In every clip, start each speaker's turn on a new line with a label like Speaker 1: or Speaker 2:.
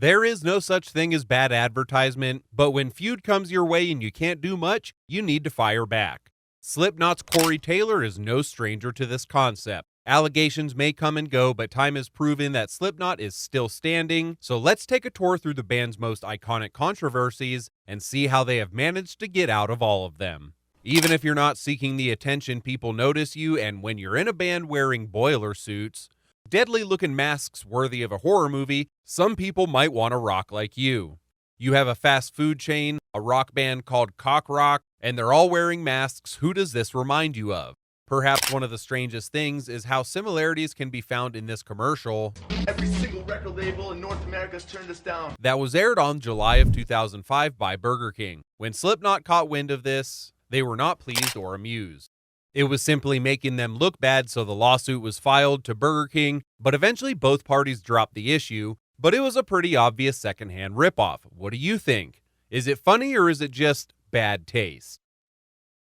Speaker 1: There is no such thing as bad advertisement, but when feud comes your way and you can't do much, you need to fire back. Slipknot's Corey Taylor is no stranger to this concept. Allegations may come and go, but time has proven that Slipknot is still standing, so let's take a tour through the band's most iconic controversies and see how they have managed to get out of all of them. Even if you're not seeking the attention, people notice you, and when you're in a band wearing boiler suits, deadly-looking masks worthy of a horror movie, some people might want to rock like you. You have a fast food chain, a rock band called Coq Roq, and they're all wearing masks. Who does this remind you of? Perhaps one of the strangest things is how similarities can be found in this commercial.
Speaker 2: Every single record label in North America's turned us down.
Speaker 1: That was aired on July of 2005 by Burger King. When Slipknot caught wind of this, they were not pleased or amused. It was simply making them look bad, so the lawsuit was filed to Burger King, but eventually both parties dropped the issue, but it was a pretty obvious secondhand ripoff. What do you think? Is it funny or is it just bad taste?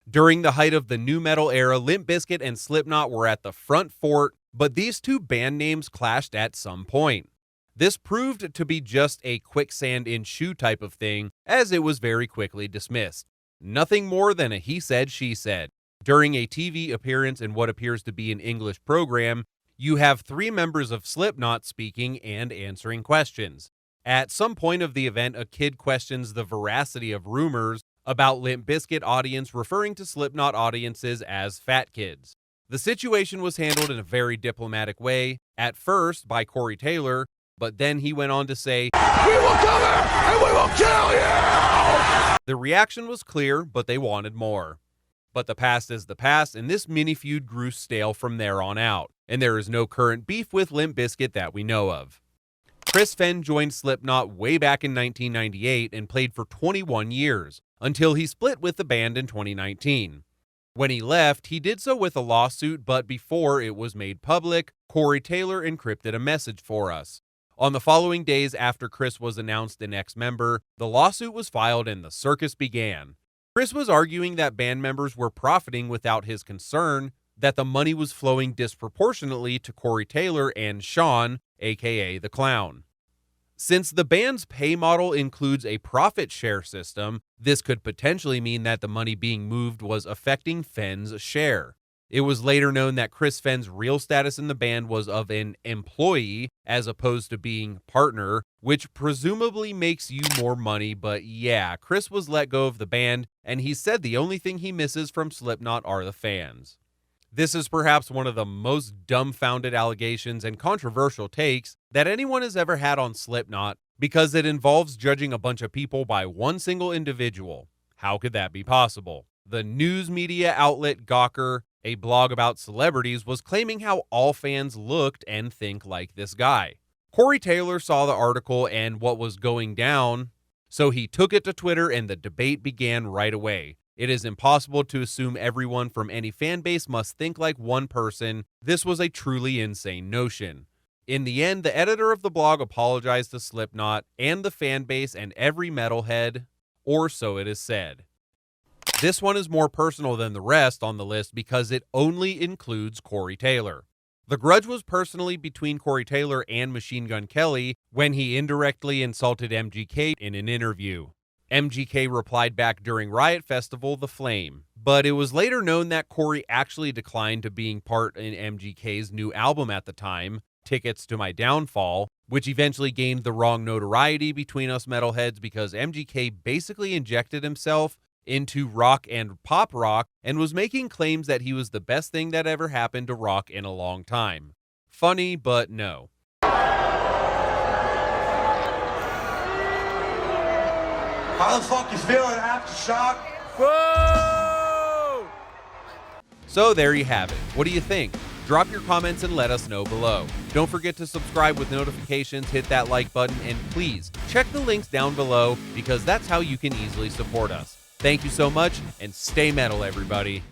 Speaker 1: During the height of the nu metal era, Limp Bizkit and Slipknot were at the front fort, but these two band names clashed at some point. This proved to be just a quicksand in shoe type of thing, as it was very quickly dismissed. Nothing more than a he said, she said. During a TV appearance in what appears to be an English program, you have three members of Slipknot speaking and answering questions. At some point of the event, a kid questions the veracity of rumors about Limp Bizkit audience referring to Slipknot audiences as fat kids. The situation was handled in a very diplomatic way, at first by Corey Taylor, but then he went on to say, "We will come here and we will kill you!" The reaction was clear, but they wanted more. But the past is the past, and this mini feud grew stale from there on out, and there is no current beef with Limp Bizkit that we know of. Chris Fehn joined Slipknot way back in 1998 and played for 21 years, until he split with the band in 2019. When he left, he did so with a lawsuit, but before it was made public, Corey Taylor encrypted a message for us. On the following days after Chris was announced an ex-member, the lawsuit was filed and the circus began. Chris was arguing that band members were profiting without his concern, that the money was flowing disproportionately to Corey Taylor and Sean, aka the Clown. Since the band's pay model includes a profit share system, this could potentially mean that the money being moved was affecting Fehn's share. It was later known that Chris Fehn's real status in the band was of an employee as opposed to being partner, which presumably makes you more money, but yeah, Chris was let go of the band, and he said the only thing he misses from Slipknot are the fans. This is perhaps one of the most dumbfounded allegations and controversial takes that anyone has ever had on Slipknot, because it involves judging a bunch of people by one single individual. How could that be possible? The news media outlet Gawker, a blog about celebrities, was claiming how all fans looked and think like this guy. Corey Taylor saw the article and what was going down, so he took it to Twitter and the debate began right away. It is impossible to assume everyone from any fan base must think like one person. This was a truly insane notion. In the end, the editor of the blog apologized to Slipknot and the fan base and every metalhead, or so it is said. This one is more personal than the rest on the list because it only includes Corey Taylor. The grudge was personally between Corey Taylor and Machine Gun Kelly when he indirectly insulted MGK in an interview. MGK replied back during Riot Festival, The Flame, but it was later known that Corey actually declined to being part in MGK's new album at the time, Tickets to My Downfall, which eventually gained the wrong notoriety between us metalheads because MGK basically injected himself into rock and pop rock and was making claims that he was the best thing that ever happened to rock in a long time. Funny, but no.
Speaker 2: How the fuck you feeling, Aftershock?
Speaker 1: Whoa! So there you have it. What do you think? Drop your comments and let us know below. Don't forget to subscribe with notifications, hit that like button, and please check the links down below because that's how you can easily support us. Thank you so much, and stay metal, everybody.